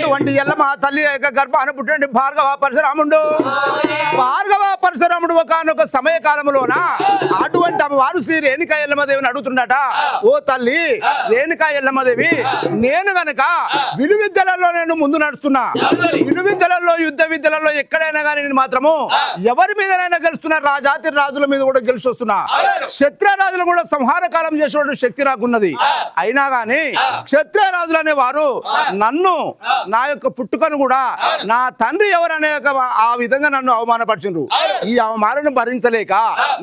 అటువంటి ఎల్లమ్మ తల్లి యొక్క గర్భాన పుట్టిన భార్గవ పరశురాముడు. భార్గవ పరశురాముడు ఒకనొక సమయ కాలంలోన అటువంటి వారు శ్రీ రేణుకా ఎల్లమ్మదేవిని అడుగుతుండట, ఓ తల్లి రేణుకా ఎల్లమ్మదేవి, నేను గనక విలువిద్యలలో నేను ముందు నడుస్తున్నా, విలువిద్యలలో యుద్ధ విద్యలలో ఎక్కడైనా కానీ నేను మాత్రము ఎవరి మీదనైనా గెలుస్తున్నా, రాజాతి రాజుల మీద కూడా గెలిచి వస్తున్నా, క్షత్రియ రాజులు కూడా సంహార కాలం చేసే శక్తి నాకున్నది. అయినా గాని క్షత్రియ రాజులు అనేవారు నన్ను నా యొక్క పుట్టుకను కూడా నా తండ్రి ఎవరనే ఆ విధంగా నన్ను అవమానపరిచిండ్రు. ఈ అవమానాన్ని భరించలేక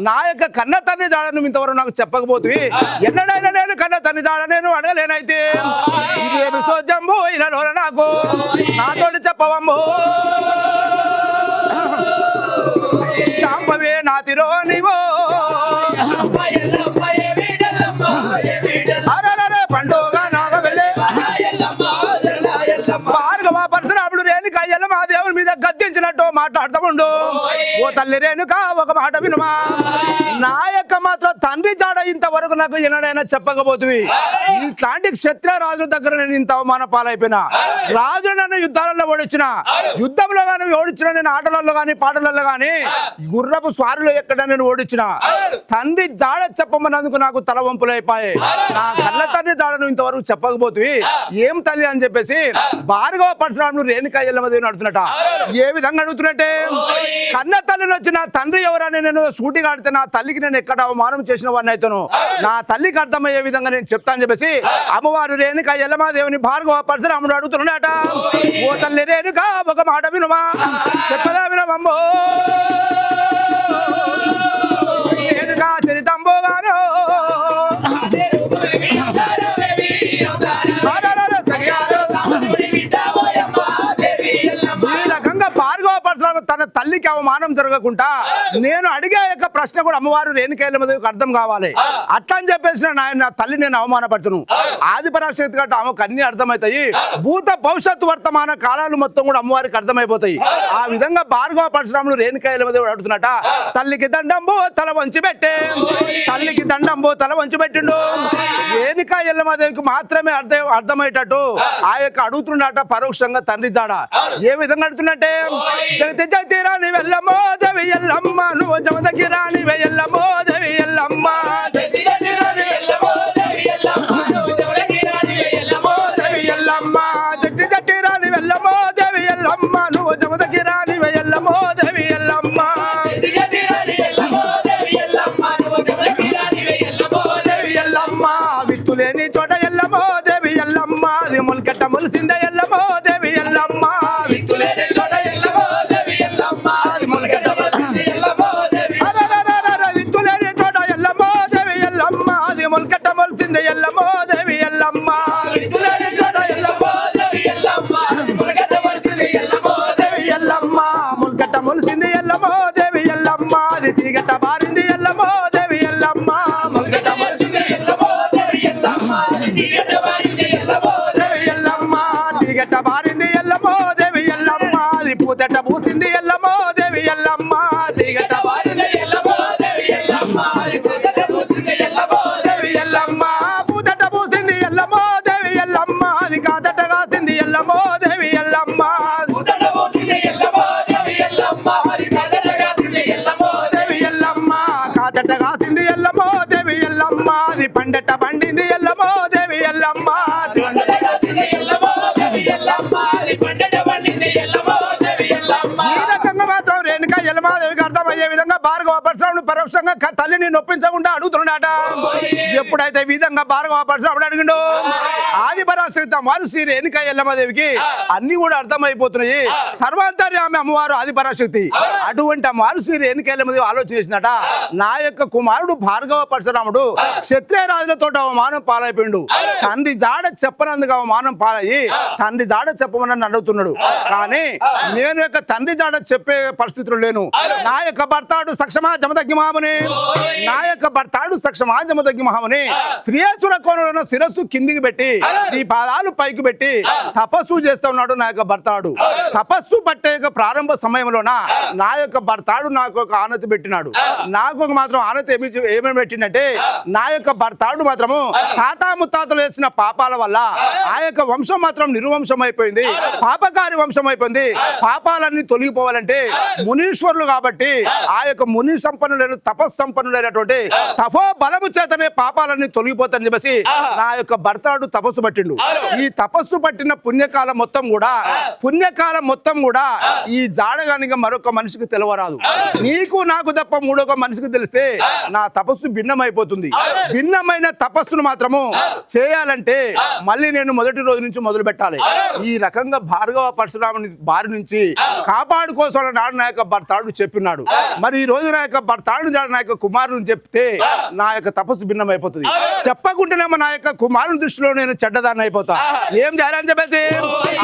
నా యొక్క కన్న తండ్రి జాడను ఇంతవరకు నాకు చెప్పకపోతే ఎన్నడైనా నేను కన్న తండ్రి జాడ నేను అడగలేనైతే ఇదేమి సోజంబు ఇలా నాకు నాతోటి చెప్పవమ్ము. శాంభవే నాతిరో నీవో పండుగ నాగవెళ్ళే భార్గవ పరశురాముడు రేణుకా ఎల్లమ్మ దేవుని మీద గద్దించినట్టు మాట్లాడుతూ, ఓ తల్లి రేణుకా ఒక మాట వినుమా, నా యొక్క మాత్రం తండ్రి జాడ ఇంతవరకు నాకు ఎన్నడైనా చెప్పకపోతుంది. ఇట్లాంటి క్షత్రియ రాజుల దగ్గర నేను ఇంత అవమాన పాలైపోయినా, రాజు నన్ను యుద్ధాలలో ఓడించిన, యుద్ధంలో కానీ ఓడించిన, నేను ఆటలలో కానీ పాటలలో కానీ గుర్రపు స్వారులు ఎక్కడ నేను ఓడించిన, తండ్రి జాడ చెప్పమన్నందుకు నాకు తల వంపులైపోయాయి. నా కళ్ళ తండ్రి జాడను ఇంతవరకు చెప్పకపోతే ఏం తల్లి అని చెప్పేసి భార్గవ పరశురాముడు రేణుకా ఎల్లమ్మదేవిని అడుగుతున్నట. ఏ విధంగా అడుగుతున్నట్టే, కన్న తల్లిని వచ్చిన తండ్రి ఎవరని నేను సూటిగా ఆడితే నా తల్లికి నేను ఎక్కడ అవమానం చేసిన వాడిని అయితాను, నా తల్లికి అర్థమయ్యే విధంగా నేను చెప్తాను చెప్పేసి అమ్మవారు రేణుకా ఎల్లమ్మదేవిని భార్గవ పరశురాముడు అడుగుతున్నాడట. ఓ తల్లి రేణుకా ఒక మాట వినుమా, చెప్పదా వినవమ్మో, రేణుకా చరితంబోగానో తన తల్లికి అవమానం జరగకుండా నేను అడిగే యొక్క ప్రశ్న కూడా అమ్మవారు రేణుకా ఎల్లమ్మదేవికి అర్థం కావాలి. అట్లా అని చెప్పేసి నా తల్లి నేను అవమానపరచను. ఆది పరాశక్తి కాబట్టి ఆమెకు అన్ని అర్థమవుతాయి, భూత భవిష్యత్తు వర్తమాన కాలాలు మొత్తం కూడా అమ్మవారికి అర్థమైపోతాయి. ఆ విధంగా భార్గవ పరశురాముడు రేణుకా ఎల్లమ్మదేవుడు అడుగుతున్నట, తల్లికి దండంబో తల వంచి పెట్టే, తల్లికి దండంబో తల వంచి పెట్టిండు. రేణుకా ఎల్లమ్మదేవికి మాత్రమే అర్థమయ్యేటట్టు ఆ యొక్క అడుగుతున్నట పరోక్షంగా తండ్రి జాడ. ఏ విధంగా అడుగుతున్నట్టే, జగతి రాని వెళ్ళమో దేవి ఎల్లమ్మ, నువ్వు జమదకి రాని వెళ్ళమో దేవి ఎల్లమ్మ, జగతి రాని వెళ్ళమో దేవి ఎల్లమ్మ, జగతి రాని వెళ్ళమో దేవి ఎల్లమ్మ, జగతి రాని వెళ్ళమో దేవి ఎల్లమ్మ, నువ్వు జమదకి రాని వెళ్ళమో దేవి ఎల్లమ్మ, జగతి రాని వెళ్ళమో దేవి ఎల్లమ్మ, నువ్వు జమదకి రాని వెళ్ళమో దేవి ఎల్లమ్మ, విత్తులేని చోట ఎల్లమో దేవి ఎల్లమ్మ, అది మొలకట్ట మొలిసిందే ఎల్లమో దేవి ఎల్లమ్మ, విత్తులేని చోట ఎల్లమో దేవి ఎల్లమ్మ, అది మొలకట్ట మొలిసిందే ఎల్లమో దేవి, విత్తులేని చోట ఎల్లమో దేవి ఎల్లమ్మ, అది మొలకట్ట మొలిసిందే ఎల్లమో దేవి ఎల్లమ్మ, విత్తులేని చోట ఎల్లమో దేవి ఎల్లమ్మ, అది మొలకట్ట మొలిసిందే ఎల్లమో దేవి ఎల్లమ్మ, మొలకట్ట మొలిసింది ఎల్లమో దేవి ఎల్లమ్మ, అది తీగట్ట బారింది ఎల్లమో దేవి ఎల్లమ్మ, మొలకట్ట మొలిసింది ఎల్లమో దేవి ఎల్లమ్మ, అది తీగట్ట బారింది ఎల్లమో దేవి ఎల్లమ్మ, తీగట్ట బారింది ఎల్లమో దేవి ఎల్లమ్మ, అది పూతట్ట పూసింది ఎల్లమో దేవి ఎల్లమ్మ, తీగట్ట బారింది ఎల్లమో దేవి ఎల్లమ్మ, అది పూతట్ట పూసింది ఎల్లమో దేవి ఎల్లమ్మ, పూతట్ట పూసింది ఎల్లమో దేవి ఎల్లమ్మ, అది కాదట్ట కాసింది ఎల్లమో దేవి ఎల్లమ్మ, పూతట్ట పూసింది ఎల్లమో దేవి ఎల్లమ్మ, అది కాదట్ట కాసింది ఎల్లమో దేవి ఎల్లమ్మ, కాదట్ట కాసింది ఎల్లమో దేవి ఎల్లమ్మ, అది పండట్ట పండింది ఎల్లమో దేవి ఎల్లమ్మ, పండట్ట కాసింది ఎల్లమో దేవి ఎల్లమ్మ, అది పండట్ట పండింది ఎల్లమో దేవి ఎల్లమ్మ. ఈ రకంగా మాత్రం రేణుకా ఎల్లమ్మదేవికి అర్థమయ్యే విధంగా భార్గవ పరశురాముడు పరోక్షంగా తల్లిని నొప్పించకుండా అడుగుతున్నాడట. ఎప్పుడైతే ఈ విధంగా భార్గవ పరశురాముడు అడిగిండో ఆది పరాశక్తి వారు శ్రీ రేణుకా ఎల్లమ్మదేవికి అన్ని కూడా అర్థమైపోతున్నాయి. సర్వాంతర్యామి అమ్మవారు ఆది పరాశక్తి. అటువంటి అమ్మవారు శ్రీ రేణుకా ఎల్లమ్మదేవి ఆలోచన చేసినట, నా యొక్క కుమారుడు భార్గవ పరశురాముడు క్షత్రియ రాజులతో అవమానం పాలైపోయిండు, తండ్రి జాడ చెప్పనందుకు అవమానం పాలయ్యి తండ్రి జాడ చెప్పమని అడుగుతున్నాడు. కానీ నేను యొక్క తండ్రి జాడ చెప్పే పరిస్థితులు లేను. నా యొక్క భర్తాడు సక్షమా జమదగ్గిమా మహాముని నా యొక్క భర్తాడు సక్షమాజము తగ్గి మహాముని శ్రీయేశ్వర కోణంలో శిరస్సు కిందికి పెట్టి ఈ పాదాలు పైకి పెట్టి తపస్సు చేస్తూ ఉన్నాడు నా యొక్క భర్తాడు. తపస్సు పట్టే ప్రారంభ సమయంలోన నా యొక్క భర్తాడు నాకు ఒక ఆనతి పెట్టినాడు. నాకు మాత్రం ఆనతి ఏమేమి పెట్టిందంటే నా యొక్క భర్తాడు మాత్రము తాతా ముత్తాతలు వేసిన పాపాల వల్ల ఆ యొక్క వంశం మాత్రం నిర్వంశం అయిపోయింది, పాపకారి వంశం అయిపోయింది. పాపాలన్నీ తొలగిపోవాలంటే మునీశ్వరులు కాబట్టి ఆ యొక్క ముని సంపన్నులైన తపస్సంపన్నులైనటువంటి తపో బలము చేతనే పాపాలన్నీ తొలగిపోతాయని చెప్పేసి నా యొక్క భర్తాడు తపస్సు పట్టిండు. ఈ తపస్సు పట్టిన పుణ్యకాలం మొత్తం కూడా ఈ జాడగానిగా మరొక మనిషికి తెలవరాదు. నీకు నాకు తప్ప మూడొక మనిషికి తెలిస్తే నా తపస్సు భిన్నమైపోతుంది. భిన్నమైన తపస్సును మాత్రము చేయాలంటే మళ్ళీ నేను మొదటి రోజు నుంచి మొదలు పెట్టాలి. ఈ రకంగా భార్గవ పరశురాముని బారి నుంచి కాపాడుకోసం నాడు నా యొక్క భర్తాడు చెప్పినాడు. మరి ఈ రోజు నా యొక్క భర్తాడు నా యొక్క కుమారుని చెప్తే నా యొక్క తపస్సు భిన్నమైపోతుంది. చెప్పకుంటేనేమో నా యొక్క కుమారుని దృష్టిలో నేను చెడ్డదాన్ని అయిపోతా. ఏం చేయాలని చెప్పేసి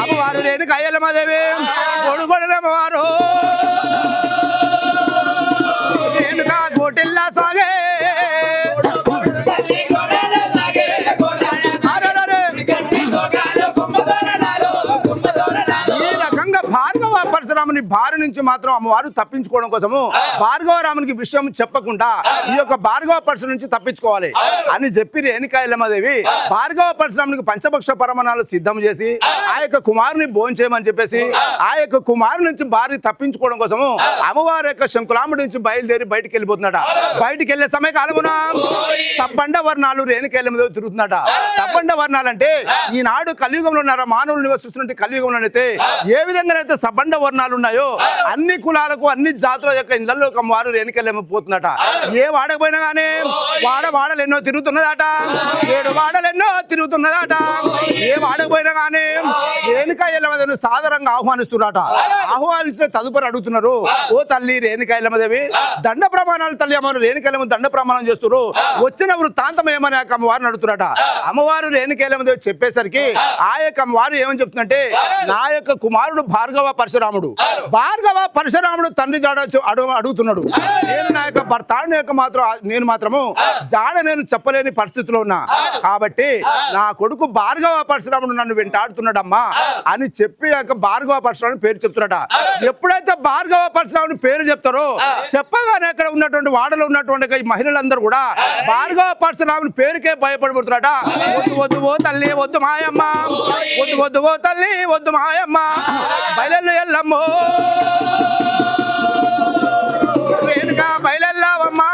అమ్మవారు రేణుక అయ్యలమ్మదేవి కొడుకొడనమ్మవారు రేణుక గోటిల్లా సాగే పరశురాముని భార్య నుంచి మాత్రం అమ్మవారు తప్పించుకోవడం కోసము భార్గవరామునికి విషయం చెప్పకుండా ఈ యొక్క భార్గవ పరశు నుంచి తప్పించుకోవాలి అని చెప్పి రేణుక ఎల్లమ్మదేవి భార్గవ పరశురామునికి పంచభక్ష పరమాణాలు సిద్ధం చేసి ఆ యొక్క కుమారుని భోంచేయమని చెప్పేసి ఆ యొక్క కుమారు నుంచి భార్య తప్పించుకోవడం కోసము అమ్మవారి యొక్క శంకులాముడి నుంచి బయలుదేరి బయటికి వెళ్ళిపోతున్నాడ. బయటికి వెళ్ళే సమయ కాలమున సబ్బండ వర్ణాలు రేణుక ఎల్లమ్మదేవి తిరుగుతున్నాడ. సబ్బండ వర్ణాలు అంటే ఈనాడు కలియుగంలో ఉన్నారా మానవులు నివసిస్తున్నట్టు కలియుగంలో అయితే ఏ విధంగానైతే సబ్బండ వర్ణాలు ఉన్నాయో అన్ని కులాలకు అన్ని జాతుల యొక్క ఇళ్లలో వారు రేణుకెళ్ళిపోతుందట. ఏ వాడకపోయినా కానీ వాడలు ఎన్నో తిరుగుతున్నదట, 7 వాడలు ఎన్నో తిరుగుతున్నదట. ఏ వాడకపోయినా కానీ రేణుక ఎల్లమ్మదేవిని సాదరంగా ఆహ్వానిస్తున్నారట. ఆహ్వానించిన తదుపరి అడుగుతున్నారు, ఓ తల్లి రేణుక ఎల్లమ్మదేవి దండ ప్రమాణాలు తల్లి అమ్మవారు రేణుక ఎల్లమ్మ దండ ప్రమాణం చేస్తున్నారు, వచ్చిన వృత్తాంతం ఏమని అమ్మవారిని అడుగుతున్నారట. అమ్మవారు రేణుక ఎల్లమ్మదేవి చెప్పేసరికి ఆ యొక్క అమ్మవారు ఏమని చెప్తుందంటే నా యొక్క కుమారుడు భార్గవ పరశురాముడు తండ్రి జాడ అడుగుతున్నాడు. నేను నా యొక్క భర్తాడు యొక్క నేను మాత్రము జాడ నేను చెప్పలేని పరిస్థితిలో ఉన్నా కాబట్టి నా కొడుకు భార్గవ పరశురాముడు నన్ను వెంటాడుతున్నాడమ్మా అని చెప్పి భార్గవ పరశురాముని పేరు చెప్తున్నాడ. ఎప్పుడైతే భార్గవ పరశురాముని పేరు చెప్తారో చెప్పగానే అక్కడ ఉన్నటువంటి వాడలో ఉన్నటువంటి ఈ మహిళలందరూ కూడా భార్గవ పరశురాముని పేరుకే భయపడిపోతున్నారట. వద్దు వద్దు ఓ తల్లి వద్దు మాయమ్మ, వద్దు వద్దు ఓ తల్లి వద్దు మాయమ్మ, బయలు ఎల్లమ్మో రేణుక బయలెల్లావమ్మా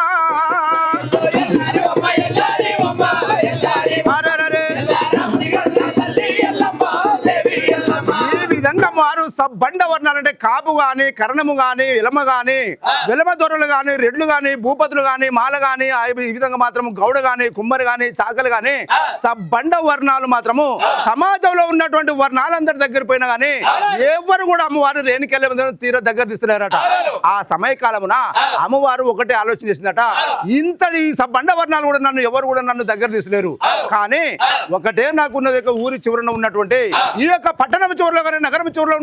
వారు సబ్బండ వర్ణాలంటే కాపు గాని కరణము గాని విలమ గాని విలమ దొరలు గాని రెడ్లు గాని భూపతులు గాని మాల గాని ఈ విధంగా మాత్రము గౌడ గాని కుమ్మరి గాని చాకలు గాని సబ్బండ వర్ణాలు మాత్రము సమాజంలో ఉన్నటువంటి వర్ణాలందరి దగ్గర పోయినా గానీ ఎవరు కూడా అమ్మవారు రేణుకెళ్ళ తీర దగ్గర తీస్తున్నారట. ఆ సమయకాలమున అమ్మవారు ఒకటే ఆలోచన చేసిందట, ఇంతటి సబ్బండ వర్ణాలు కూడా ఎవరు కూడా నన్ను దగ్గర తీసలేరు. కానీ ఒకటే నాకున్నది ఊరి చివరన ఉన్నటువంటి ఈ యొక్క పట్టణం చివరిలో కానీ నగరం చివరలో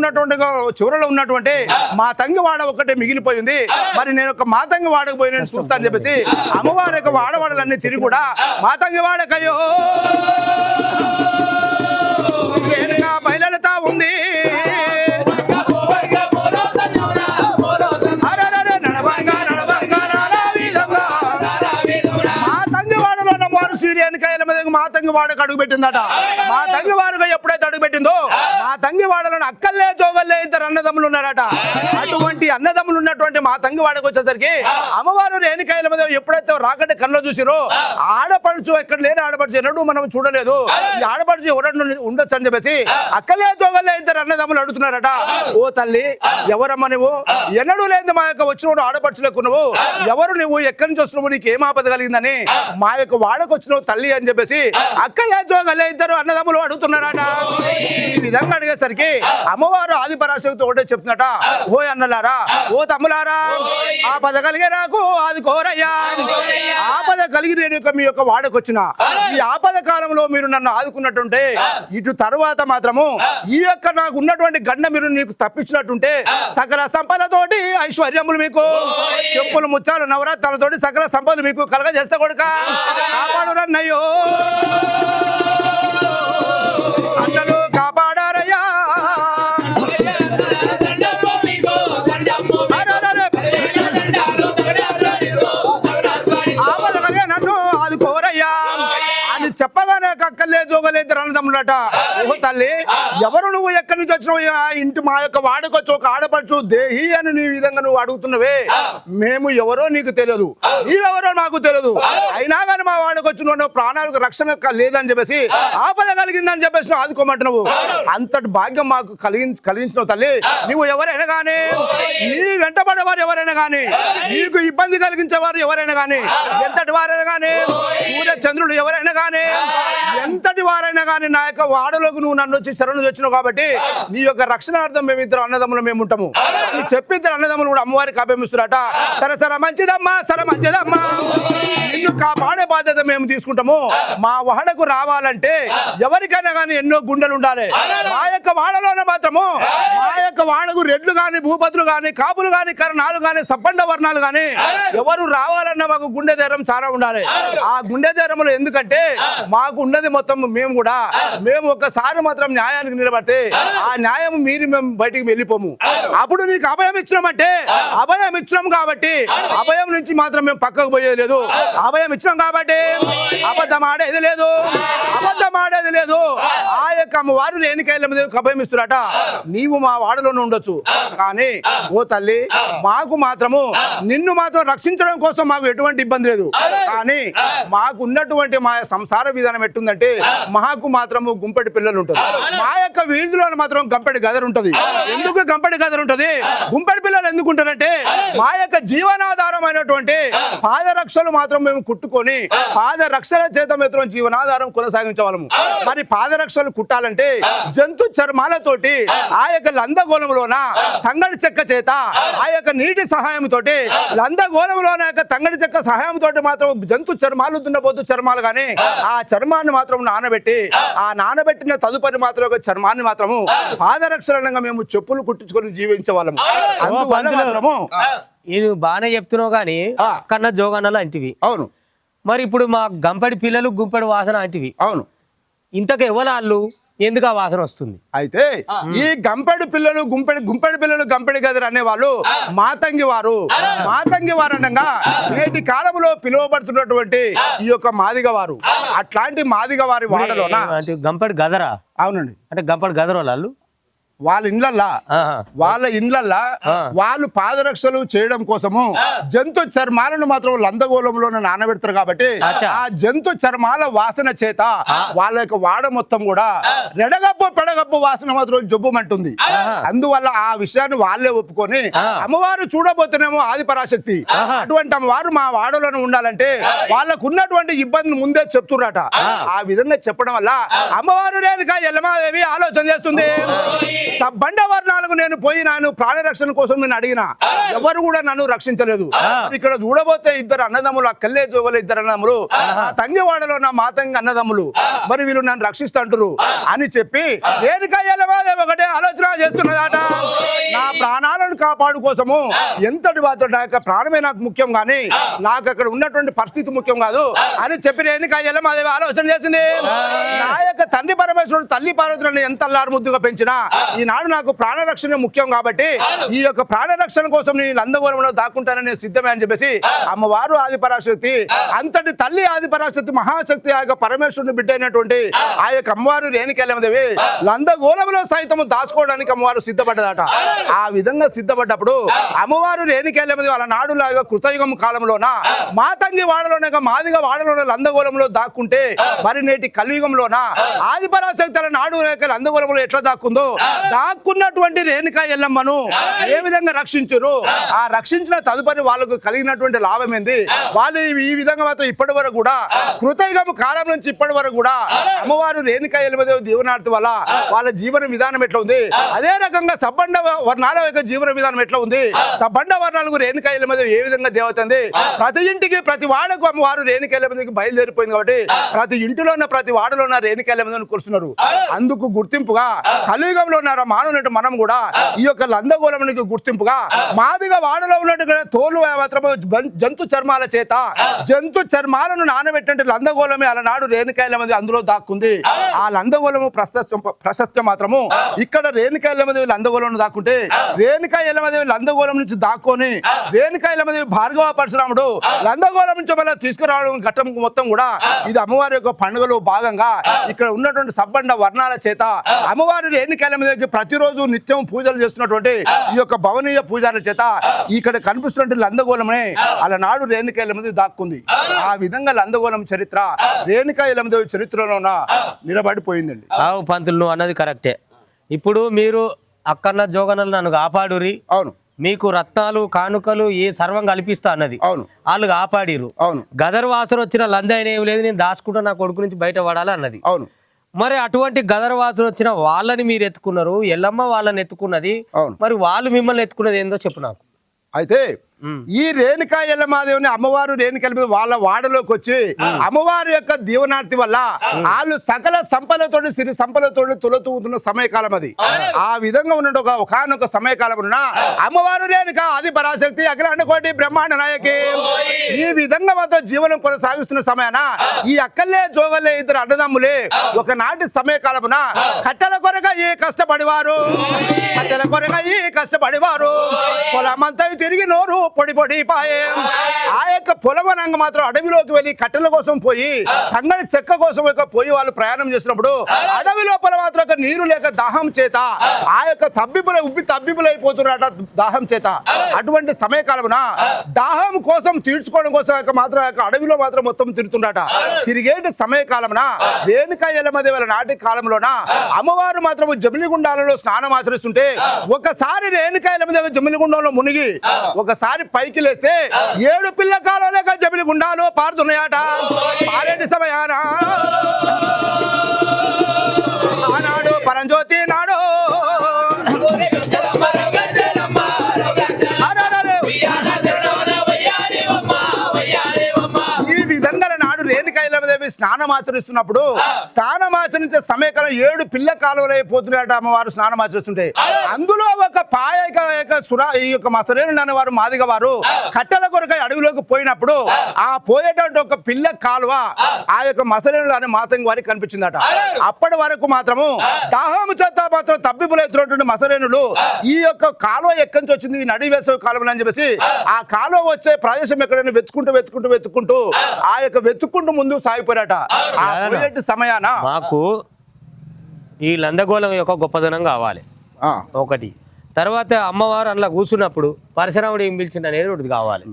ఉన్నటువంటి మా తంగి వాడ ఒకటే మిగిలిపోయింది. మరి నేను ఒక మా తంగి వాడకు పోయి నేను చూస్తాను చెప్పేసి అమ్మవారి యొక్క వాడవాడలన్నీ తిరిగి కూడా మా తంగి వాడకయ్యో బయలుతా ఉంది. మా తంగి వాడకు అడుగు పెట్టిందట. మా తంగి వాడుగా ఎప్పుడైతే అడుగు పెట్టిందో మా తంగి వాడలో అక్కల్లే జోగల్లే ఇద్దరు అన్నదమ్ములు ఉన్నారట. అటువంటి అన్నదమ్ములు ఉన్నటువంటి మా తంగి వాడకు వచ్చేసరికి అమ్మవారు రేణుక ఎల్లమ్మదేవి ఎప్పుడైతే రాకటే కళ్ళలో చూసిరో ఆడపడుచు ఎక్కడ లేని ఆడపడుచు ఎన్నడూ మనం చూడలేదు, ఈ ఆడపడుచు ఎవరన్నా ఉండొచ్చు అని చెప్పేసి అక్కలే జోగల్లే ఇద్దరు అన్నదమ్ములు అడుగుతున్నారట. ఓ తల్లి ఎవరమ్మా నువ్వు, ఎన్నడూ లేదు మా యొక్క వచ్చినప్పుడు ఆడపడుచులకు నువ్వు ఎవరు, నువ్వు ఎక్కడి నుంచి వస్తున్నావు, నీకు ఏం ఆపద కలిగిందని మా యొక్క వాడకు వచ్చినావు తల్లి అని చెప్పేసి అక్కలే జోగల్లే ఇద్దరు అన్నదమ్ములు అడుగుతున్నారట. అడుగుతున్నట. ఈ విధంగా అడిగేసరికి అమ్మవారు ఆదిపరాశక్తి ఒకటే చెప్తున్నట, ఓ అన్నలారా, ఓ తమ్ములారా, ఆపద కలిగే నాకు అది కోరయ్యా. ఆపద కలిగి నేను మీ యొక్క వాడకు వచ్చిన ఈ ఆపద కాలంలో మీరు నన్ను ఆదుకున్నట్టుంటే, ఇటు తరువాత మాత్రము ఈ యొక్క నాకు ఉన్నటువంటి గండ మీరు నీకు తప్పించినట్టుంటే సకల సంపదతోటి ఐశ్వర్యములు మీకు, చెప్పులు ముచ్చాలు నవరాత్రాలతోటి సకల సంపదలు మీకు కలగజేస్తా కొడుక. కాపాడు రన్నయ్యో అన్నలు కాపాడారయ్యా. ఆపద కలిగే నన్ను అది కోరయ్యా అని చెప్పగానే కక్కలే జోగలేదు అన్నదమ్ములట. ఓ తల్లి, ఎవరు నువ్వు ఎక్కడి నుంచి వచ్చినావు? ఇంటి మా యొక్క వాడకొచ్చి ఒక ఆడపడుచు దేహి అని నీ విధంగా నువ్వు అడుగుతున్నవే. మేము ఎవరో నీకు తెలియదు, నీవెవరో నాకు తెలియదు. అయినా కానీ మా వాడకొచ్చి నువ్వు ప్రాణాలకు రక్షణ లేదని చెప్పేసి, ఆపద కలిగిందని చెప్పేసి నువ్వు ఆదుకోమంటున్నావు. అంతటి భాగ్యం మాకు కలిగించినావు తల్లి. నువ్వు ఎవరైనా కానీ, నీ వెంటబడేవారు ఎవరైనా కానీ, నీకు ఇబ్బంది కలిగించేవారు ఎవరైనా కానీ, ఎంతటి వారైనా కానీ, సూర్య చంద్రుడు ఎవరైనా కానీ, ఎంతటి వారైనా కానీ నా యొక్క వాడలోకి నువ్వు నన్ను వచ్చి శరణు వచ్చినావు కాబట్టి నీ యొక్క రక్షణార్థం మేము ఇద్దరు అన్నదమ్ములు మేము ఉంటాము అని చెప్పి ఇద్దరు అన్నదమ్ములు కూడా అమ్మవారికి అభయమిస్తున్నట. సరే సరే మంచిదమ్మా, సరే మంచిదమ్మా, నిన్ను కాపాడే బాధ్యత మేము తీసుకుంటాము. మా వాడకు రావాలంటే ఎవరికైనా కానీ ఎన్నో గుండెలు ఉండాలి. మా యొక్క వాడలోనే మాత్రము మా యొక్క వాడకు రెడ్లు కానీ, భూపతులు కానీ, కాపులు కానీ, కరణాలు కానీ, సబ్బండ వర్ణాలు కానీ ఎవరు రావాలన్నా మాకు గుండె ధైర్యం చాలా ఉండాలి. ఆ గుండె ధైర్యంలో ఎందుకంటే మాకు ఉన్నది మొత్తం మేము ఒక్కసారి మాత్రం న్యాయానికి నిలబడితే ఆ న్యాయం మీరి మేము బయటికి వెళ్ళిపోము. అప్పుడు నీకు అభయం ఇచ్చినామంటే అభయం ఇచ్చినాం కాబట్టి అభయం నుంచి మాత్రం మేము పక్కకు పోయేది లేదు. అభయం ఇచ్చినాం కాబట్టి అబద్ధం ఆడేది లేదు, అబద్ధం ఆడేది లేదు. ఆ యొక్క వారు రేణుకైల మీద అభయం ఇస్తున్నట. నీవు మా వాడలోనే ఉండొచ్చు కానీ ఓ తల్లి, మాకు మాత్రము నిన్ను మాత్రం రక్షించడం కోసం మాకు ఎటువంటి ఇబ్బంది లేదు. కానీ మాకు ఉన్నటువంటి మా సంసార విధానం ఎట్టుందంటే మాకు మాత్రము గుంపటి పిల్లలు ఉంటుంది. మా యొక్క వీధిలో మాత్రం గంపెడి గదరు ఉంటుంది. ఎందుకు గంపెడి గదరు ఉంటుంది? గుంపెడి పిల్లలు ఎందుకు ఉంటారంటే మా యొక్క జీవనాధారమైనటువంటి పాదరక్షలు మాత్రం మేము కుట్టుకొని పాదరక్షల చేత మాత్రం జీవనాధారం కొనసాగించవాలము. మరి పాదరక్షలు కుట్టాలంటే జంతు చర్మాలతోటి ఆ యొక్క లందగోళంలోన తంగడి చెక్క చేత ఆ యొక్క నీటి సహాయంతో లందగోళంలోన యొక్క తంగడి చెక్క సహాయంతో మాత్రం జంతు చర్మాలు దున్నపోతు చర్మాలు కానీ ఆ చర్మాన్ని మాత్రం నానబెట్టి ఆ నానబెట్టిన తదుపరి మాత్రం చర్మాన్ని మాత్రము పాదరక్షలంగా మేము చెప్పులు కుట్టించుకొని జీవించవాళ్ళము. అందువల్ల మాత్రము నేను బాగానే చెప్తున్నావు కానీ కన్నా జోగన్నలు అంటివి. అవును. మరి ఇప్పుడు మా గంపడి పిల్లలు గుంపడి వాసన అంటివి. అవును. ఇంతకు ఎవరాళ్ళు ఎందుకు ఆ వాసన వస్తుంది? అయితే ఈ గంపెడి పిల్లలు గుంపెడి పిల్లలు గంపెడి గదరు అనేవాళ్ళు మాతంగి వారు అనగా నేటి కాలంలో పిలువబడుతున్నటువంటి ఈ యొక్క మాదిగ వారు. అట్లాంటి మాదిగ వారి వాడలోన అంటే గంపడి గదరా? అవునండి. అంటే గంపడి గదరు వాళ్ళు వాళ్ళ ఇండ్లల్లా వాళ్ళు పాదరక్షలు చేయడం కోసము జంతు చర్మాలను మాత్రం లందగోళంలోనే నానబెడతారు కాబట్టి ఆ జంతు చర్మాల వాసన చేత వాళ్ళ యొక్క వాడ మొత్తం కూడా రెడగప్పు పెడగప్పు వాసన మాత్రం జబ్బుమంటుంది. అందువల్ల ఆ విషయాన్ని వాళ్ళే ఒప్పుకొని అమ్మవారు చూడబోతేనేమో ఆదిపరాశక్తి అటువంటి అమ్మవారు మా వాడలోనే ఉండాలంటే వాళ్ళకు ఉన్నటువంటి ఇబ్బందిని ముందే చెప్తుర్రట. ఆ విధంగా చెప్పడం వల్ల అమ్మవారు రేణుక ఎల్లమాదేవి ఆలోచన చేస్తుంది. సబ్బండ వర్ణాలకు నేను పోయి నేను ప్రాణరక్షణ కోసం నేను అడిగిన ఎవరు కూడా నన్ను రక్షించలేదు. ఇక్కడ చూడబోతే ఇద్దరు అన్నదమ్ములు, కల్లే జోగలు ఇద్దరు అన్నదమ్ములు, తంగివాడలో నా మాతంగి అన్నదమ్ములు, మరి వీళ్ళు నన్ను రక్షిస్తుంటారు అని చెప్పి ఒకటే ఆలోచన చేస్తున్నదట. నా ప్రాణాలను కాపాడు కోసము ఎంతటి బాధ నా యొక్క ప్రాణమే నాకు ముఖ్యం కానీ నాకు అక్కడ ఉన్నటువంటి పరిస్థితి ముఖ్యం కాదు అని చెప్పి రేణుకాయలమాదేవి ఆలోచన చేసింది. నా యొక్క తండ్రి పరమేశ్వరుడు తల్లి పార్వతులను ఎంత అల్లారు ముద్దుగా పెంచినా ఈనాడు నాకు ప్రాణరక్షణ ముఖ్యం కాబట్టి ఈ యొక్క ప్రాణరక్షణ కోసం నేను లందగోళంలో దాక్కుంటానని సిద్ధమే అని చెప్పేసి అమ్మవారు ఆదిపరాశక్తి, అంతటి తల్లి ఆదిపరాశక్తి మహాశక్తి ఆ యొక్క పరమేశ్వరుని బిడ్డ అయినటువంటి ఆ యొక్క అమ్మవారు రేణుకాయలమాదేవి లందగోళంలో సైతం దాచుకోవడానికి అమ్మవారు సిద్ధపడ్డదట. ఆ విధంగా సిద్ధపడి నిలబడ్డప్పుడు అమ్మవారు రేణుకెళ్ళమది వాళ్ళ నాడులాగా కృతయుగం కాలంలోన మాతంగి వాడలోనే మాదిగ వాడలోనే లందగోళంలో దాక్కుంటే మరి నేటి కలియుగంలోన ఆదిపరాశక్తుల నాడు లందగోళంలో ఎట్లా దాక్కుందో దాక్కున్నటువంటి రేణుకా ఎల్లమ్మను ఏ విధంగా రక్షించరు ఆ రక్షించిన తదుపరి వాళ్ళకు కలిగినటువంటి లాభం ఏంది వాళ్ళు ఈ విధంగా మాత్రం ఇప్పటి వరకు కూడా కృతయుగం కాలం నుంచి ఇప్పటి వరకు కూడా అమ్మవారు రేణుకా ఎల్లమ్మదేవి దీవనార్థి వల్ల వాళ్ళ జీవన విధానం ఎట్లా ఉంది అదే రకంగా సబ్బండ వర్ణాల యొక్క జీవన విధానం ఎట్లా ఉంది సబ్బండ వర్ణాలకు రేణుకా ఎల్లమ్మదేవి ఏ విధంగా దేవతంది ప్రతి ఇంటికి ప్రతి వాడకు అమ్మవారు రేణుకా ఎల్లమ్మదేవికి బయలుదేరిపోయింది కాబట్టి ప్రతి ఇంటిలో ఉన్న ప్రతి వాడలో ఉన్న రేణుకా ఎల్లమ్మదేవిని కొలుస్తున్నారు అందుకు గుర్తింపుగా కలియుగంలో ఉన్న మానవునట్టు మనం కూడా ఈ యొక్క లందగోళమునికి గుర్తింపుగా మాదిగా వాడలో ఉన్నట్టు తోలు మాత్రము జంతు చర్మాల చేత జంతు చర్మాలను నానబెట్టినట్టు లందగోళమే అలనాడు రేణుకా ఎల్లమ్మదేవి అందులో దాక్కుంది ఆ లందగోళము ప్రశస్తం మాత్రము ఇక్కడ రేణుకా ఎల్లమ్మదేవి లందగోళం దాక్కుంటే రేణుకా ఎల్లమ్మదేవి లందగోళం నుంచి దాక్కొని రేణుకా ఎల్లమ్మదేవి భార్గవ పరశురాముడు లందగోళం నుంచి మళ్ళీ తీసుకురావడం ఘట్టం మొత్తం కూడా ఇది అమ్మవారి యొక్క పండుగలో భాగంగా ఇక్కడ ఉన్నటువంటి సబ్బండ వర్ణాల చేత అమ్మవారి రేణుకా ఎల్లమ్మదేవికి ప్రతిరోజు నిత్యం పూజలు చేస్తున్నటువంటి ఈ యొక్క భవనీయ పూజారుల చేత ఇక్కడ కనిపిస్తున్నటువంటి లందగోళమే అలనాడు రేణుకా ఎల్లమ్మదేవి దాక్కుంది ఆ విధంగా లందగోళం చరిత్ర రేణుకా ఎల్లమ్మదేవి చరిత్రలోన నిలబడిపోయిందండి. ఆవు పంతులు నువ్వు అన్నది కరెక్టే. ఇప్పుడు మీరు అక్కన్న జోగనలు నన్ను కాపాడురి, అవును, మీకు రత్నాలు కానుకలు ఏ సర్వం కల్పిస్తా అన్నది, అవును, వాళ్ళు కాపాడిరు. అవును, గదర్ వాసన వచ్చిన లందైన ఏం లేదు, నేను దాచుకుంటా నా కొడుకు నుంచి బయట పడాలి అన్నది. అవును. మరి అటువంటి గదర్ వాసన వచ్చిన వాళ్ళని మీరు ఎత్తుకున్నారు, ఎల్లమ్మ వాళ్ళని ఎత్తుకున్నది, మరి వాళ్ళు మిమ్మల్ని ఎత్తుకున్నది ఏందో చెప్పు నాకు. అయితే ఈ రేణుకా ఎల్లమ్మాదేవిని అమ్మవారు రేణుకా ఎల్లమ్మ వాళ్ళ వాడలోకి వచ్చి అమ్మవారి యొక్క దీవనార్థి వల్ల వాళ్ళు సకల సంపదతోటి సిరి సంపదతోటి తులతూగుతున్న సమయకాలం అది. ఆ విధంగా ఉన్న ఒకనొక సమయకాలం ఉన్న అమ్మవారు రేణుక ఆది పరాశక్తి అఖిలాండ కోటి బ్రహ్మాండ నాయకి ఈ విధంగా మాత్రం జీవనం కొనసాగిస్తున్న సమయాన ఈ అక్కల్లే జోగల్లే ఇద్దరు అన్నదమ్ములే ఒకనాటి సమయకాలమున కట్టెల కొరగా ఈ కష్టపడివారు కట్టెల కొరగా ఈ కష్టపడివారు పొలమంతా తిరిగి నోరు పొడి పొడి పాయే. ఆ యొక్క పొలవనంగ మాత్రం అడవిలోకి వెళ్ళి కట్టెల కోసం పోయి తంగడి చెక్క కోసం పోయి వాళ్ళు ప్రయాణం చేసినప్పుడు అడవి లోపల మాత్రం నీరు లేక దాహం చేత ఆ యొక్క తబ్బిబులైపోతున్నారట దాహం చేత. అటువంటి సమయకాలమున దాహం కోసం తీర్చుకోవడం కోసం మాత్రం అడవిలో మాత్రం మొత్తం తిరుగుతుండట. తిరిగేటి సమయకాలమున రేణుకా ఎల్లమ్మదేవి నాటి కాలంలోన అమ్మవారు మాత్రం జమిలిగుండాలలో స్నానం ఆచరిస్తుంటే ఒకసారి రేణుకా ఎల్లమ్మదేవి జమిలిగుండంలో మునిగి ఒకసారి పైకి లేస్తే 7 పిల్ల కాలంలో జమిలిగుండాలు పారుతున్నాయట. పారేటి సమయాన ఆనాడు పరంజ్యోతి నాడు ఈ విధంగా నాడు రేణుకా ఎల్లమ్మదేవి స్నానం ఆచరిస్తున్నప్పుడు స్నానం ఆచరించే సమయకాలం 7 పిల్ల కాలువలు అయిపోతున్నాయట. అమ్మవారు స్నానం ఆచరిస్తుంటే అందులో ఒక ఈ యొక్క మసరేను అనే వారు మాదిగ వారు కట్టెల కొరకై అడవిలోకి పోయినప్పుడు ఆ పోయేటువంటి ఒక పిల్ల కాలువ ఆ యొక్క మసరేను అనే మాతంగి వారికి కనిపించిందట. అప్పటి వరకు మాత్రము దాహము చేత మాత్రం తబ్బిబులెత్తున్నటువంటి మసరేనులు ఈ యొక్క కాలువ ఎక్కడి నుంచి వచ్చింది, ఈ నడి వేసవి కాలువ అని చెప్పేసి ఆ కాలువ వచ్చే ప్రదేశం ఎక్కడైనా వెతుక్కుంటూ ఆ యొక్క వెతుక్కుంటూ ముందుకు సాగిపోయారట. ఆ పోయేటి సమయాన మాకు ఈ లందగోళం యొక్క గొప్పదనం కావాలి ఒకటి. తర్వాత అమ్మవారు అందులో కూర్చున్నప్పుడు పరశురాముడు ఏం పిలిచిండు అనేది ఒకటి కావాలి.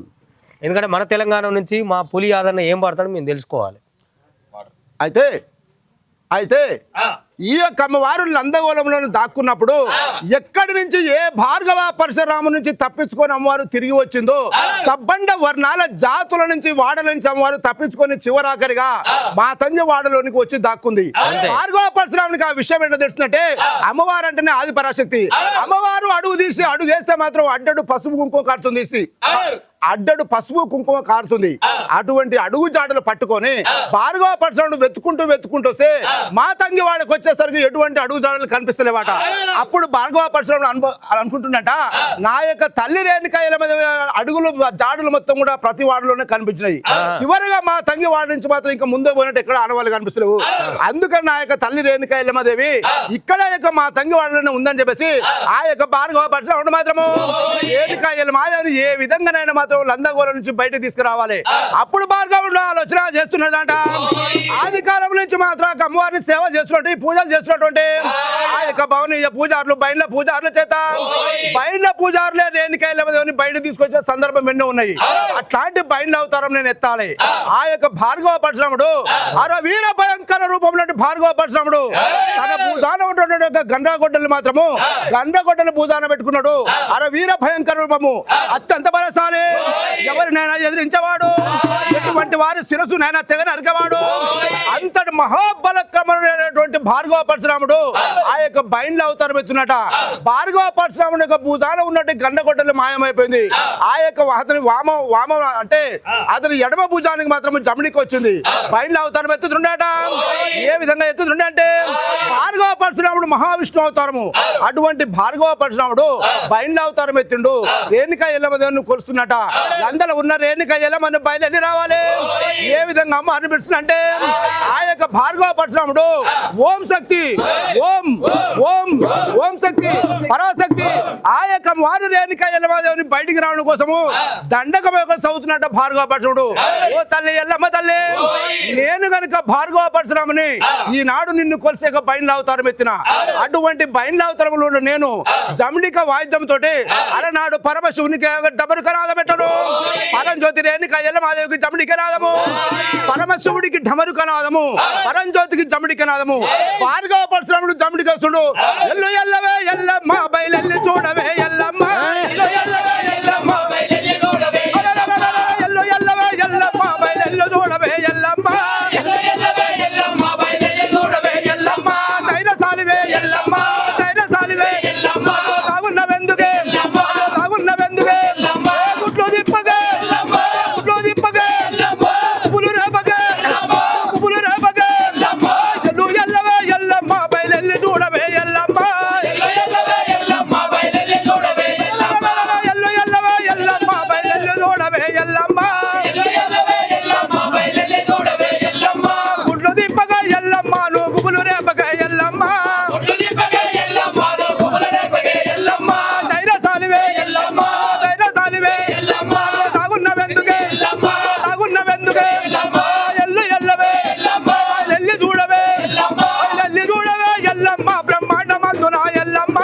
ఎందుకంటే మన తెలంగాణ నుంచి మా పులి ఆదరణ ఏం పడతాడో మేము తెలుసుకోవాలి. అయితే ఈ యొక్క అమ్మవారు లందగోళంలో దాక్కున్నప్పుడు ఎక్కడి నుంచి ఏ భార్గవ పరశురాము నుంచి తప్పించుకొని అమ్మవారు తిరిగి వచ్చిందో సబ్బండ వర్ణాల జాతుల నుంచి వాడల నుంచి అమ్మవారు తప్పించుకొని చివరాఖరిగా మా తంజ వాడలోనికి వచ్చి దాక్కుంది. భార్గవ పరశురామునికి ఆ విషయం ఏంటో తెలుస్తుందంటే అమ్మవారు అంటేనే ఆది పరాశక్తి. అమ్మవారు అడుగు వేస్తే మాత్రం అడ్డడు పసుపు కుంకుమ కారుతుంది. అటువంటి అడుగు జాడలు పట్టుకొని భార్గవ పరశురాముడు వెతుక్కుంటూ వస్తే మా తంగి వాడికి వచ్చేసరికి ఎటువంటి అడుగు జాడలు కనిపిస్తలేవాట. అప్పుడు భార్గవ పరశురాముడు అనుకుంటున్నట నా యొక్క తల్లి రేణుకా ఎల్లమ్మదేవి అడుగులు జాడలు మొత్తం కూడా ప్రతి వాడలోనే కనిపించినాయి. చివరిగా మా తంగి వాడి నుంచి మాత్రం ఇంకా ముందే పోయినట్టు ఎక్కడ ఆడవాళ్ళు కనిపిస్తలేవు. అందుకని నా యొక్క తల్లి రేణుకా ఎల్లమ్మదేవి ఇక్కడ యొక్క మా తంగి వాడలోనే ఉందని చెప్పేసి ఆ యొక్క భార్గవ పరశురాముడు మాత్రము రేణుకా ఎల్లమ్మదేవిని ఏ విధంగానైనా మాత్రం లందగోళం నుంచి బయటకు తీసుకురావాలి. అప్పుడు భార్గవుడు ఆలోచన చేస్తున్నదంట. ఆది కాలం నుంచి మాత్రం అమ్మవారిని సేవ చేస్తున్నట్టు పూజ పూజలు చేస్తున్నటువంటి ఆ యొక్క భవనీయ పూజారులు బయట పూజారుల చేత బయట పూజారులే రేణుకాయలని బయట తీసుకొచ్చిన సందర్భం ఎన్నో ఉన్నాయి. అట్లాంటి బయట అవతారం నేను ఎత్తాలి. ఆ యొక్క భార్గవ పరశురాముడు వీర భయంకర రూపంలో భార్గవ పరశురాముడు తన భూజాన ఉన్నటువంటి గండ్రగొడ్డలు మాత్రము గండ్రగొడ్డలు భూజాన పెట్టుకున్నాడు. వీర భయంకర రూపము అత్యంత బలశాలి, ఎవరినైనా ఎదిరించేవాడు, ఎటువంటి వారి శిరస్సు నైనా తెగ నరికేవాడు. అంతటి మహాబలక్రమైనటువంటి భార్గవ పరశురాముడు ఆ యొక్క బయలు అవతారం ఎత్తున్నట. భార్గవ పరశురాముడు యొక్క భూజాన ఉన్నట్టు గండ్రగొడ్డలు మాయమైపోయింది. ఆ యొక్క అతని వామ అంటే అతని ఎడమ భుజానికి మాత్రం జమిడికి వచ్చింది. బయలు అవతారం ఎత్తుతుండట. ఏ విధంగా ఎత్తుతుండే అంటే భార్గవ పరశురాముడు మహావిష్ణు అవతారము. అటువంటి భార్గవ పరశురాముడు బయలు అవతారం ఎత్తిండు. రేణుకా ఎల్లమ్మదేవుని కొలుస్తున్నట. అందరూ ఉన్న రేణుకా ఎల్లమ్మని బయలు రావాలి. ఏ విధంగా అమ్మ అనిపిస్తుందంటే ఆ యొక్క భార్గవ పరశురాముడు ఓం శక్తి ఓం ఓం ఓం శక్తి పరాశక్తి ఆ యొక్క వారు రేణుకా ఎల్లమ్మదేవుని బయటికి రావడం కోసము దండకం యొక్క చదువుతున్నట్ట భార్గవ పరశురాముడు. ఓ తల్లి ఎల్లమ్మ తల్లి, నేను గనుక భార్గవ పరశురాముని ఈనాడు నిన్ను కొలిసేక బయలు అవతారం ఎత్తిన. అటువంటి బయలు అవతారంలో నేను జమిడిక వాయిద్యంతో అలనాడు పరమశివునికి డబరుక నాదం పెట్టడు. పరంజ్యోతి రేణుకా ఎల్లమాదేవికి జమిడిక నాదము, పరమశివుడికి ఢమరుక నాదము, పరంజ్యోతికి జమిడిక నాదము. భార్గవ పరశురాముడు జమిడికేస్తుడు. ఎల్లు ఎల్లవే ఎల్లమ్మ బయలెల్లి చూడవే ఎల్లమ్మ, ఎల్లు ఎల్లవే ఎల్లమ్మ బయలెల్లి చూడవే ఎల్లు ఎల్లవే ఎల్లమ్మ బయలెల్లి చూడవే ఎల్లమ్మ, ఎల్లు ఎల్లవే ఎల్లమ్మ బయలెల్లి చూడవే ఎల్లమ్మ. ధైర్యశాలివే ఎల్లమ్మ, ధైర్యశాలివే ఎల్లమ్మ. తాగున్నవెందుకే తాగున్నవెందుకే గుడ్లు దిప్పగే గుడ్లు దిప్పగే పులు రేపగే పులు రేపగే ఎల్లు ఎల్లవే ఎల్లమ్మ బయలెల్లి చూడవే ఎల్లమ్మ, ఎల్లు ఎల్లవే ఎల్లమ్మ బయలెల్లి చూడవే ఎల్లమ్మ, ఎల్లు ఎల్లవే ఎల్లమ్మ బయలెల్లి చూడవే ఎల్లమ్మ, ఎల్లు ఎల్లవే ఎల్లమ్మ బయలెల్లి చూడవే ఎల్లమ్మ. గుడ్లు దిప్పగా ఎల్లమ్మ నువ్వు పులు రేపగే ఎల్లమ్మ, గుడ్లు దిప్పగే ఎల్లమ్మ నువ్వు పులు రేపగే ఎల్లమ్మ. ధైర్యశాలివే ఎల్లమ్మ, ధైర్యశాలివే ఎల్లమ్మ. తాగున్నవెందుకే తాగున్నవెందుకే ఎల్లు ఎల్లవే ఎల్లమ్మ బయలెల్లి చూడవే ఎల్లమ్మ, బయలెల్లి చూడవే ఎల్లమ్మ. బ్రహ్మాండమందున ఎల్లమ్మ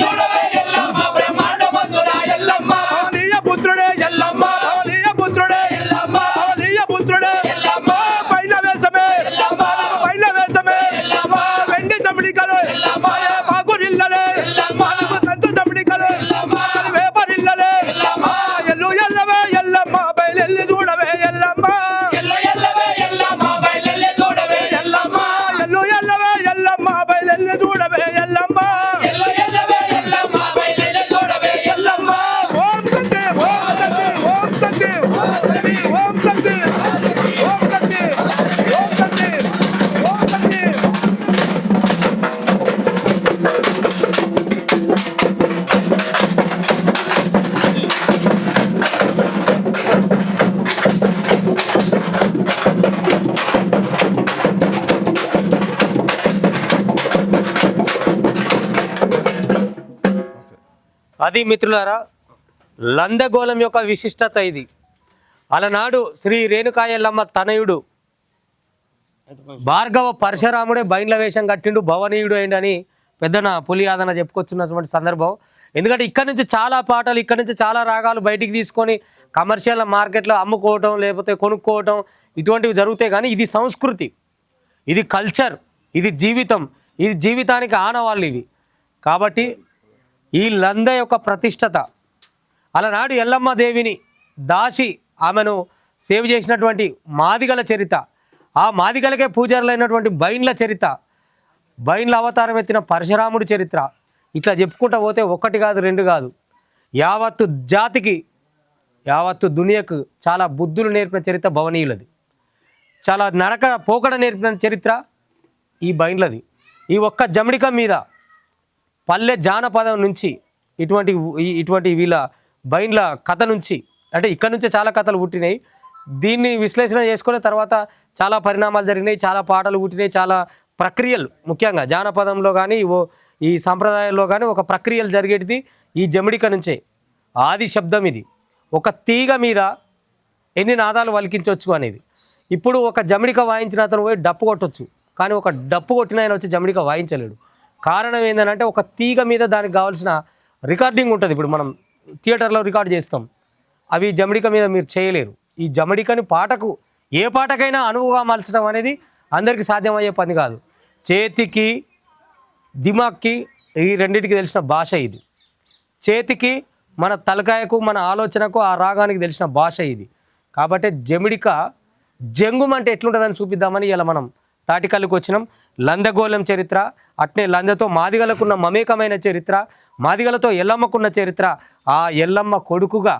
చూడవే ఎల్లమ్మ, బ్రహ్మాండమందున ఎల్లమ్మ. భవనీయ పుత్రుడే ఎల్లమ్మ, భవనీయ పుత్రుడే ఎల్లమ్మ, భవనీయ పుత్రుడే ఎల్లమ్మ. పైన వేసమే ఎల్లమ్మ, పైన వేసమే ఎల్లమ్మ. వెండి జమిడికలు ఎల్లమ్మ, పాకురిల్లలే ఎల్లమ్మ, సంతు జమిడికలు ఎల్లమ్మ, వేపరిల్లలే ఎల్లమ్మ. ఎల్లు ఎల్లవే ఎల్లమ్మ బయలెల్లి చూడవే ఎల్లమ్మ, ఎల్లు ఎల్లవే ఎల్లమ్మ బయలెల్లి చూడవే ఎల్లమ్మ, ఎల్లు ఎల్లవే ఎల్లమ్మ బయలెల్లి చూడవే ఎల్లమ్మ, ఎల్లు ఎల్లవే ఎల్లమ్మ బయలెల్లి చూడవే ఎల్లమ్మ. ఓం శక్తి ఓం శక్తి ఓం శక్తి ఓం శక్తి ఓం శక్తి ఓం శక్తి ఓం శక్తి. అది మిత్రులారా లందగోళం యొక్క విశిష్టత ఇది. అలనాడు శ్రీ రేణుకాయల్లమ్మ తనయుడు భార్గవ పరశురాముడే బైండ్ల వేషం కట్టిండు, భవనీయుడు అయిండని పెద్దన పులి ఆదన చెప్పుకొచ్చున్నటువంటి సందర్భం. ఎందుకంటే ఇక్కడ నుంచి చాలా పాటలు, ఇక్కడ నుంచి చాలా రాగాలు బయటికి తీసుకొని కమర్షియల్ మార్కెట్లో అమ్ముకోవటం లేకపోతే కొనుక్కోవటం ఇటువంటివి జరుగుతాయి. కానీ ఇది సంస్కృతి, ఇది కల్చర్, ఇది జీవితం, ఇది జీవితానికి ఆనవాళ్ళు ఇవి. కాబట్టి ఈ లంద యొక్క ప్రతిష్టత అలనాడు ఎల్లమ్మ దేవిని దాసి ఆమెను సేవ్ చేసినటువంటి మాదిగల చరిత్ర, ఆ మాదిగలకే పూజారులైనటువంటి బైండ్ల చరిత్ర, బైండ్ల అవతారం ఎత్తిన పరశురాముడి చరిత్ర, ఇట్లా చెప్పుకుంటూ పోతే ఒకటి కాదు రెండు కాదు, యావత్తు జాతికి యావత్తు దునియకు చాలా బుద్ధులు నేర్పిన చరిత్ర భవనీయులది. చాలా నడక పోకడ నేర్పిన చరిత్ర ఈ బైండ్లది. ఈ ఒక్క జమిడిక మీద పల్లె జానపదం నుంచి ఇటువంటి వీళ్ళ బైండ్ల కథ నుంచి, అంటే ఇక్కడ నుంచే చాలా కథలు పుట్టినాయి. దీన్ని విశ్లేషణ చేసుకునే తర్వాత చాలా పరిణామాలు జరిగినాయి, చాలా పాటలు పుట్టినాయి, చాలా ప్రక్రియలు, ముఖ్యంగా జానపదంలో కానీ ఈ సంప్రదాయాల్లో కానీ ఒక ప్రక్రియలు జరిగేటిది ఈ జమిడిక నుంచే. ఆది శబ్దం ఇది. ఒక తీగ మీద ఎన్ని నాదాలు వలికించవచ్చు అనేది. ఇప్పుడు ఒక జమిడిక వాయించిన అతను పోయి డప్పు కొట్టవచ్చు, కానీ ఒక డప్పు కొట్టిన ఆయన వచ్చి జమిడిక వాయించలేడు. కారణం ఏంటంటే ఒక తీగ మీద దానికి కావాల్సిన రికార్డింగ్ ఉంటుంది. ఇప్పుడు మనం థియేటర్లో రికార్డ్ చేస్తాం, అవి జమిడిక మీద మీరు చేయలేరు. ఈ జమిడికని పాటకు ఏ పాటకైనా అనువుగా మలచడం అనేది అందరికీ సాధ్యమయ్యే పని కాదు. చేతికి దిమాక్కి ఈ రెండింటికి తెలిసిన భాష ఇది. చేతికి మన తలకాయకు మన ఆలోచనకు ఆ రాగానికి తెలిసిన భాష ఇది. కాబట్టి జమిడిక జంగుం అంటే ఎట్లుంటుందని చూపిద్దామని ఇలా మనం తాటికల్లుకు వచ్చినాం. లందగోళం చరిత్ర, అట్నే లందతో మాదిగలకున్న మమేకమైన చరిత్ర, మాదిగలతో ఎల్లమ్మకున్న చరిత్ర, ఆ ఎల్లమ్మ కొడుకుగా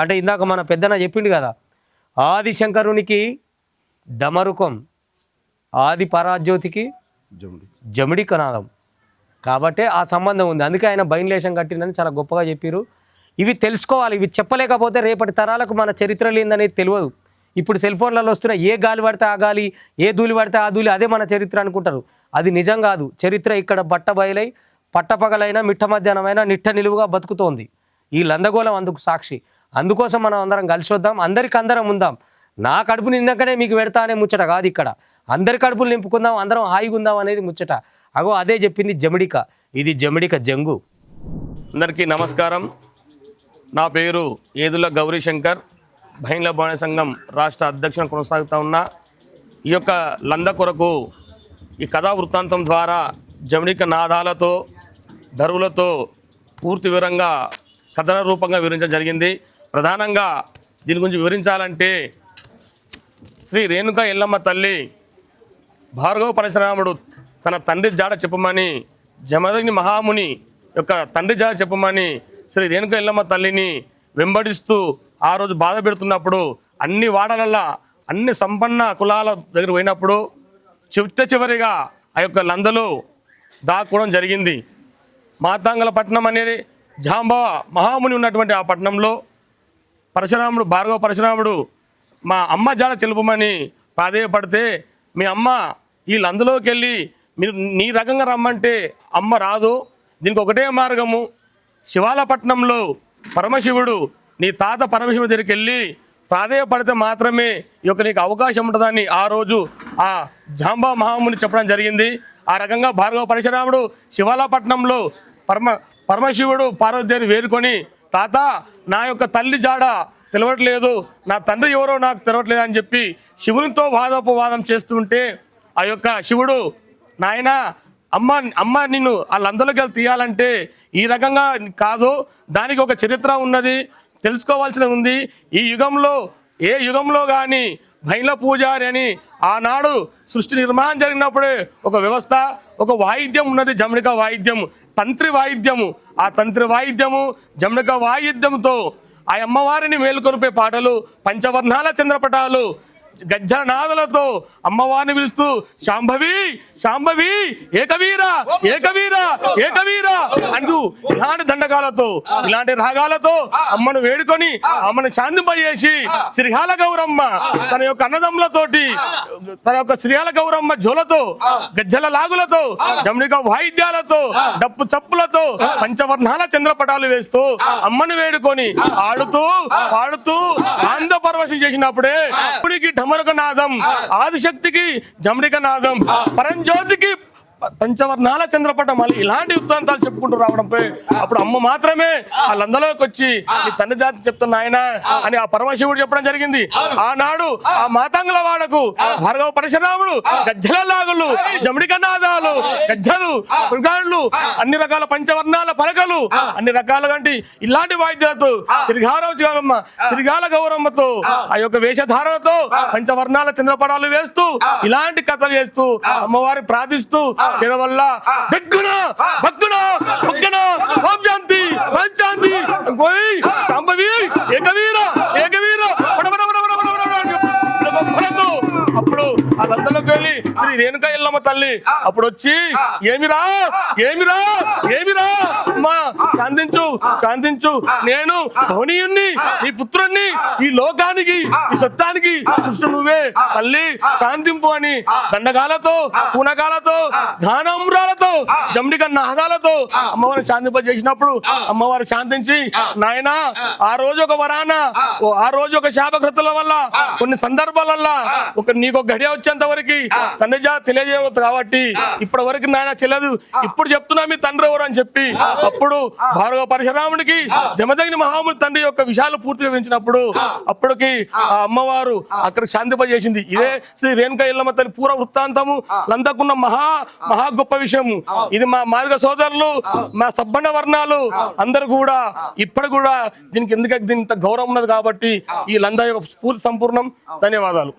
అంటే ఇందాక మన పెద్దన చెప్పిండు కదా, ఆదిశంకరునికి డమరుకం, ఆది పరాజ్యోతికి జమిడిక నాదం. కాబట్టి ఆ సంబంధం ఉంది. అందుకే ఆయన బైన్లేషం కట్టిందని చాలా గొప్పగా చెప్పారు. ఇవి తెలుసుకోవాలి. ఇవి చెప్పలేకపోతే రేపటి తరాలకు మన చరిత్ర లేదనేది తెలియదు. ఇప్పుడు సెల్ ఫోన్లలో వస్తున్న ఏ గాలి పడితే ఆ గాలి, ఏ ధూళి పడితే ఆ ధూళి, అదే మన చరిత్ర అనుకుంటారు. అది నిజం కాదు. చరిత్ర ఇక్కడ బట్టబయలై పట్టపగలైనా మిట్ట మధ్యాహ్నమైనా నిట్ట నిలువుగా బతుకుతోంది. ఈ లందగోళం అందుకు సాక్షి. అందుకోసం మనం అందరం కలిసి వద్దాం, అందరికి అందరం ఉందాం. నా కడుపు నిందాకనే మీకు పెడతా అనే ముచ్చట కాదు. ఇక్కడ అందరి కడుపులు నింపుకుందాం, అందరం హాయిగా ఉందాం అనేది ముచ్చట. అగో అదే చెప్పింది జమిడిక. ఇది జమిడిక జంగు. అందరికీ నమస్కారం. నా పేరు ఏదుల గౌరీశంకర్, భైన్ల భవన సంఘం రాష్ట్ర అధ్యక్షుని కొనసాగుతూ ఉన్నా. ఈ యొక్క లంద కొరకు ఈ కథా వృత్తాంతం ద్వారా జమిడిక నాదాలతో ధరువులతో పూర్తి వివరంగా కథన రూపంగా వివరించడం జరిగింది. ప్రధానంగా దీని గురించి వివరించాలంటే శ్రీ రేణుక ఎల్లమ్మ తల్లి భార్గవ పరశురాముడు తన తండ్రి జాడ చెప్పమని, జమదగ్ని మహాముని యొక్క తండ్రి జాడ చెప్పమని శ్రీ రేణుక ఎల్లమ్మ తల్లిని వెంబడిస్తూ ఆ రోజు బాధ పెడుతున్నప్పుడు అన్ని వాడలల్లా అన్ని సంపన్న కులాల దగ్గర పోయినప్పుడు చివరిగా ఆ యొక్క లందలో దాక్కోవడం జరిగింది. మాతాంగల పట్టణం అనేది జాంబవ మహాముని ఉన్నటువంటి ఆ పట్టణంలో పరశురాముడు భార్గవ పరశురాముడు మా అమ్మ జాడ తెలుపమని ప్రాధేయపడితే, మీ అమ్మ ఈ లందలోకి వెళ్ళి మీరు నీ రకంగా రమ్మంటే అమ్మ రాదు, దీనికి ఒకటే మార్గము, శివాలపట్నంలో పరమశివుడు నీ తాత పరమశివుడి దగ్గరికి వెళ్ళి ప్రాధేయపడితే మాత్రమే ఈ యొక్క నీకు అవకాశం ఉంటుందని ఆ రోజు ఆ జాంబా మహాముని చెప్పడం జరిగింది. ఆ రకంగా భార్గవ పరశురాముడు శివాలపట్నంలో పరమశివుడు పార్వతీదేవిని వేరుకొని, తాత నా యొక్క తల్లి జాడ తెలవట్లేదు, నా తండ్రి ఎవరో నాకు తెలవట్లేదు అని చెప్పి శివునితో వాదోపవాదం చేస్తుంటే ఆ యొక్క శివుడు, నాయన అమ్మ నిన్ను వాళ్ళందరిలోకి వెళ్ళి తీయాలంటే ఈ రకంగా కాదు, దానికి ఒక చరిత్ర ఉన్నది, తెలుసుకోవాల్సిన ఉంది. ఈ యుగంలో ఏ యుగంలో కానీ భైల పూజారి అని ఆనాడు సృష్టి నిర్మాణం జరిగినప్పుడే ఒక వ్యవస్థ, ఒక వాయిద్యం ఉన్నది, జమిడిక వాయిద్యం, తంత్రి వాయిద్యము. ఆ తంత్రి వాయిద్యము జమిడిక వాయిద్యంతో ఆ అమ్మవారిని మేలుకొరిపే పాటలు, పంచవర్ణాల చంద్రపటాలు, గజ్జల నాదులతో అమ్మవారిని పిలుస్తూ శాంభవి శాంభవి ఏకవీర ఏకవీర ఏకవీర అంటూ ఇలాంటి దండకాలతో ఇలాంటి రాగాలతో అమ్మను వేడుకొని అమ్మను శాంతింపజేసి శ్రీహాల గౌరమ్మ తన యొక్క అన్నదమ్ములతోటి తన యొక్క శ్రీహాల గౌరమ్మ జోలతో గజ్జల లాగులతో జమిడిక వాయిద్యాలతో డప్పు చప్పులతో పంచవర్ణాల చంద్రపటాలు వేస్తూ అమ్మను వేడుకొని ఆడుతూ పాడుతూ ఆనంద పరవశం చేసినప్పుడే ఇప్పటికి ఢమరుక నాదం, ఆదిశక్తికి జమిడిక నాదం, పరంజ్యోతికి పంచవర్ణాల చంద్రపటం, మళ్ళీ ఇలాంటి వృత్తాంతాలు చెప్పుకుంటూ రావడంపై అప్పుడు అమ్మ మాత్రమే ఆ లందలోకి వచ్చి నీ తండ్రి జాతి చెప్తున్న ఆయన అని ఆ పరమశివుడు చెప్పడం జరిగింది. ఆనాడు ఆ మాతాంగుల వాడకు భార్గవ పరశురాముడు గజ్జల లాగులు, జమిడిక నాదాలు, గజ్జలు, మృగాళ్ళు, అన్ని రకాల పంచవర్ణాల పలకలు, అన్ని రకాల వంటి ఇలాంటి వాయిద్యాలతో శ్రీగాల గౌరమ్మతో ఆ యొక్క వేషధారణతో పంచవర్ణాల చంద్రపటాలు వేస్తూ ఇలాంటి కథలు చేస్తూ అమ్మవారి ప్రార్థిస్తూ చేయడం వల్ల దగ్గున భక్తున భక్తున ఓం శాంతి శాంతి శాంభవి ఏకవీర ఏకవీర అప్పుడు ఆ లందలోకి వెళ్ళి శ్రీ రేణుక ఎల్లమ్మ తల్లి అప్పుడు వచ్చి ఏమిరా ఏమిరా ఏమిరా అమ్మా శాంతించు శాంతించు, నేను భవనీయుణ్ణి, నీ పుత్రుణ్ణి, ఈ లోకానికి ఈ సత్యానికి సృష్టి నువ్వే తల్లి శాంతింపు అని దండగాలతో పూనకాలతో గానామ్రాలతో జమ్మిక నాదాలతో అమ్మవారిని శాంతింపజేసినప్పుడు అమ్మవారు శాంతించి నాయన ఆ రోజు ఒక వరాన ఆ రోజు ఒక శాపగ్రతుల వల్ల కొన్ని సందర్భాలల్లో నీకు ఒక గడియ వచ్చేంత వరకు తండ్రి తెలియజేయవద్దు కాబట్టి ఇప్పటి వరకు నాయన చెల్లదు, ఇప్పుడు చెప్తున్నా మీ తండ్రి ఎవరు అని చెప్పి అప్పుడు భార్గవ పరశురాముడికి జమదగ్ని మహాముని తండ్రి యొక్క విషయాలు పూర్తిగా వివరించినప్పుడు అప్పటికి ఆ అమ్మవారు అక్కడ శాంతింపజేసింది. ఇదే శ్రీ రేణుకా ఎల్లమ్మ తల్లి పూర్వ వృత్తాంతము లందకున్న మహా గొప్ప విషయము. ఇది మా మాదిగ సోదరులు, మా సబ్బన్న వర్ణాలు అందరు కూడా ఇప్పుడు కూడా దీనికి ఎందుకంటే దీని ఇంత గౌరవం ఉన్నది కాబట్టి ఈ లంద యొక్క స్ఫూర్తి సంపూర్ణం. ధన్యవాదాలు.